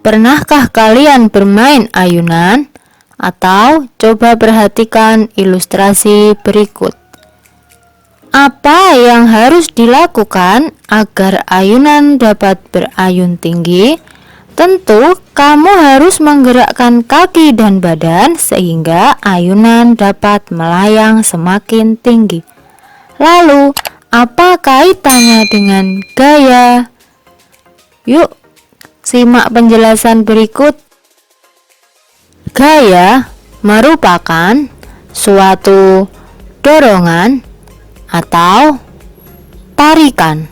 Pernahkah kalian bermain ayunan? Atau coba perhatikan ilustrasi berikut. Apa yang harus dilakukan agar ayunan dapat berayun tinggi? Tentu kamu harus menggerakkan kaki dan badan sehingga ayunan dapat melayang semakin tinggi. Lalu, apa kaitannya dengan gaya? Yuk, simak penjelasan berikut. Gaya merupakan suatu dorongan atau tarikan.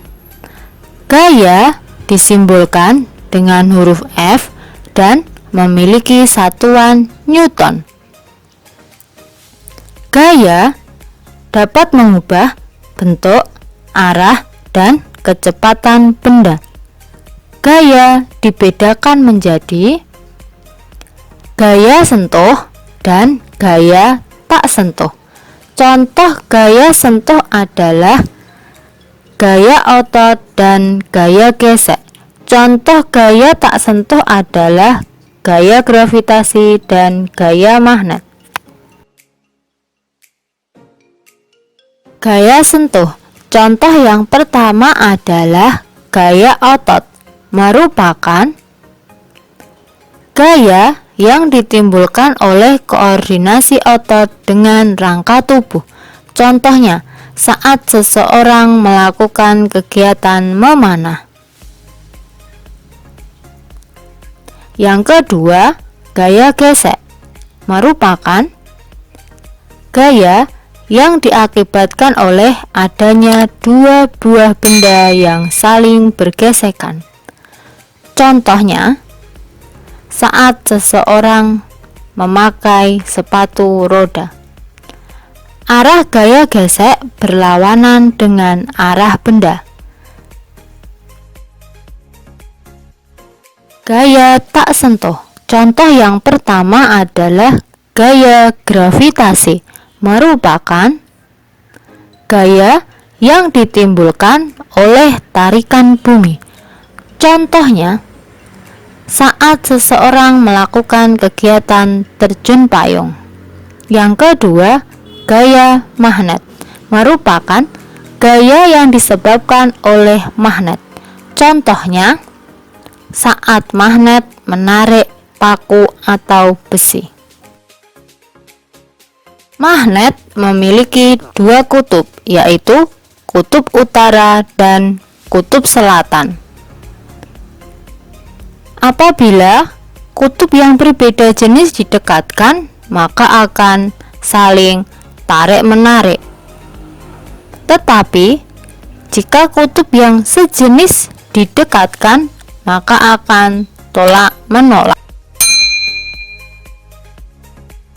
Gaya disimbolkan dengan huruf F dan memiliki satuan Newton. Gaya dapat mengubah bentuk, arah, dan kecepatan benda. Gaya dibedakan menjadi gaya sentuh dan gaya tak sentuh. Contoh gaya sentuh adalah gaya otot dan gaya gesek. Contoh gaya tak sentuh adalah gaya gravitasi dan gaya magnet. Gaya sentuh. Contoh yang pertama adalah gaya otot, merupakan gaya yang ditimbulkan oleh koordinasi otot dengan rangka tubuh. Contohnya, saat seseorang melakukan kegiatan memanah. Yang kedua, gaya gesek, merupakan gaya yang diakibatkan oleh adanya dua buah benda yang saling bergesekan. Contohnya, saat seseorang memakai sepatu roda. Arah gaya gesek berlawanan dengan arah benda. Gaya tak sentuh. Contoh yang pertama adalah gaya gravitasi, merupakan gaya yang ditimbulkan oleh tarikan bumi. Contohnya, saat seseorang melakukan kegiatan terjun payung. Yang kedua, gaya magnet, merupakan gaya yang disebabkan oleh magnet. Contohnya, saat magnet menarik paku atau besi. Magnet memiliki dua kutub, yaitu kutub utara dan kutub selatan. Apabila kutub yang berbeda jenis didekatkan, maka akan saling tarik-menarik. Tetapi, jika kutub yang sejenis didekatkan, maka akan tolak-menolak.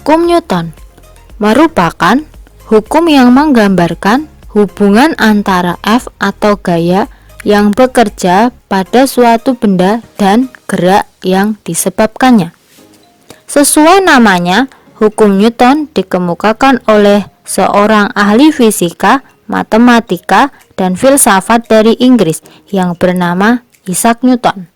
Hukum Newton merupakan hukum yang menggambarkan hubungan antara F atau gaya yang bekerja pada suatu benda dan gerak yang disebabkannya. Sesuai namanya, hukum Newton dikemukakan oleh seorang ahli fisika, matematika, dan filsafat dari Inggris yang bernama Isaac Newton.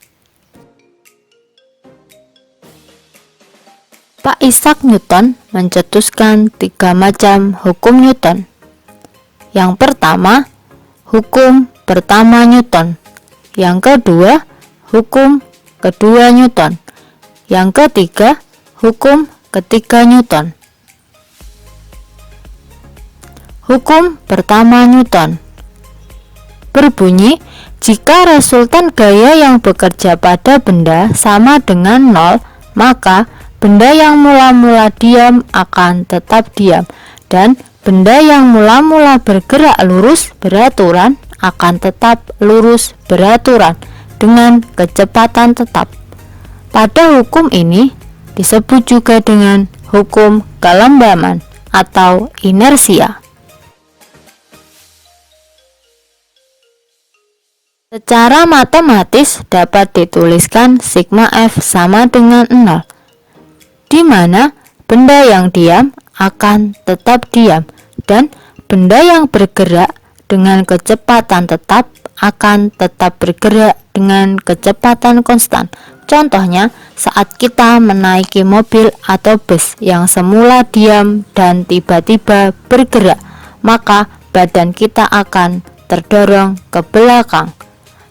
Pak Isaac Newton mencetuskan 3 macam hukum Newton. Yang pertama, hukum pertama Newton. Yang kedua, hukum kedua Newton. Yang ketiga, hukum ketiga Newton. Hukum pertama Newton berbunyi, jika resultan gaya yang bekerja pada benda sama dengan 0, maka benda yang mula-mula diam akan tetap diam, dan benda yang mula-mula bergerak lurus beraturan akan tetap lurus beraturan dengan kecepatan tetap. Pada hukum ini disebut juga dengan hukum kelembaman atau inersia. Secara matematis dapat dituliskan sigma F sama dengan 0, di mana benda yang diam akan tetap diam dan benda yang bergerak dengan kecepatan tetap akan tetap bergerak dengan kecepatan konstan. Contohnya, saat kita menaiki mobil atau bus yang semula diam dan tiba-tiba bergerak, maka badan kita akan terdorong ke belakang.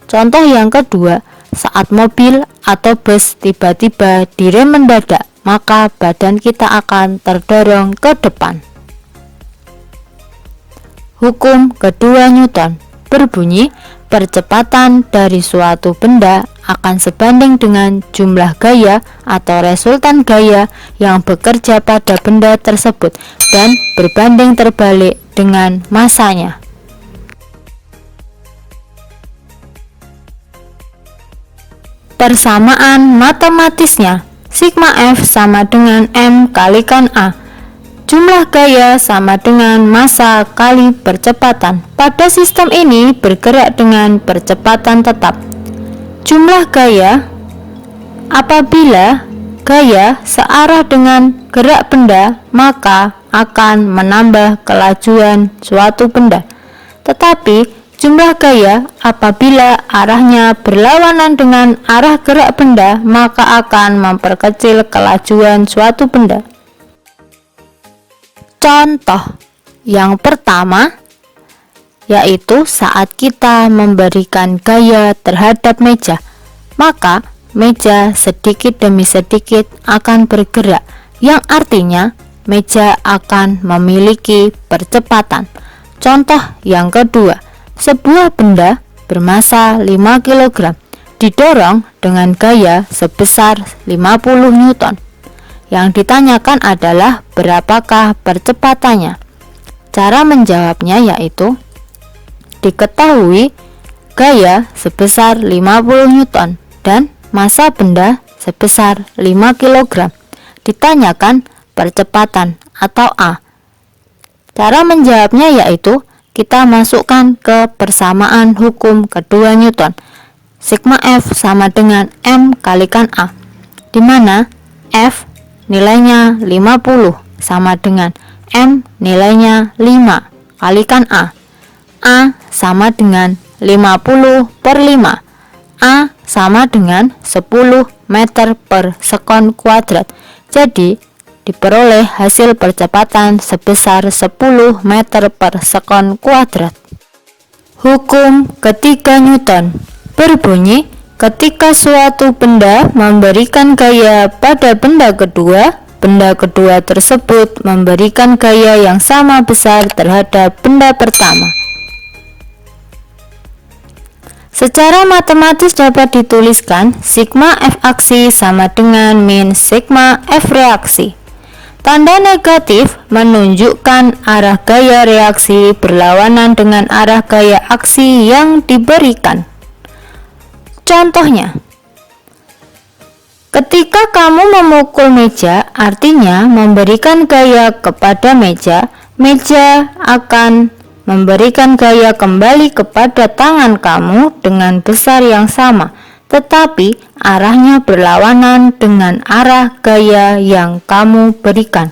Contoh yang kedua, saat mobil atau bus tiba-tiba direm mendadak, maka badan kita akan terdorong ke depan. Hukum kedua Newton berbunyi, percepatan dari suatu benda akan sebanding dengan jumlah gaya atau resultan gaya yang bekerja pada benda tersebut dan berbanding terbalik dengan masanya. Persamaan matematisnya, sigma F sama dengan M kalikan A. Jumlah gaya sama dengan massa kali percepatan. Pada sistem ini bergerak dengan percepatan tetap. Jumlah gaya apabila gaya searah dengan gerak benda, maka akan menambah kelajuan suatu benda. Tetapi jumlah gaya apabila arahnya berlawanan dengan arah gerak benda, maka akan memperkecil kelajuan suatu benda. Contoh yang pertama yaitu saat kita memberikan gaya terhadap meja, maka meja sedikit demi sedikit akan bergerak, yang artinya meja akan memiliki percepatan. Contoh yang kedua, sebuah benda bermassa 5 kg didorong dengan gaya sebesar 50 Newton. Yang ditanyakan adalah berapakah percepatannya. Cara menjawabnya yaitu diketahui gaya sebesar 50 Newton dan massa benda sebesar 5 kg. Ditanyakan percepatan atau A. Cara menjawabnya yaitu kita masukkan ke persamaan hukum kedua Newton. Sigma F sama dengan M kalikan A, di mana F nilainya 50 sama dengan M nilainya 5 kalikan A. A sama dengan 50 per 5. A sama dengan 10 meter per sekon kuadrat. Jadi diperoleh hasil percepatan sebesar 10 meter per sekon kuadrat. Hukum ketiga Newton berbunyi, ketika suatu benda memberikan gaya pada benda kedua tersebut memberikan gaya yang sama besar terhadap benda pertama. Secara matematis dapat dituliskan sigma F aksi sama dengan min sigma F reaksi. Tanda negatif menunjukkan arah gaya reaksi berlawanan dengan arah gaya aksi yang diberikan. Contohnya, ketika kamu memukul meja, artinya memberikan gaya kepada meja, meja akan memberikan gaya kembali kepada tangan kamu dengan besar yang sama, tetapi arahnya berlawanan dengan arah gaya yang kamu berikan.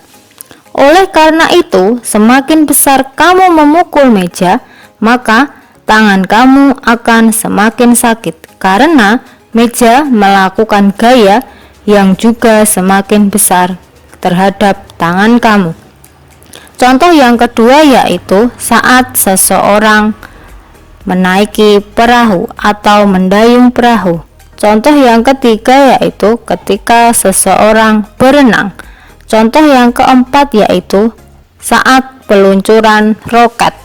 Oleh karena itu, semakin besar kamu memukul meja, maka tangan kamu akan semakin sakit karena meja melakukan gaya yang juga semakin besar terhadap tangan kamu. Contoh yang kedua yaitu saat seseorang menaiki perahu atau mendayung perahu. Contoh yang ketiga yaitu ketika seseorang berenang. Contoh yang keempat yaitu saat peluncuran roket.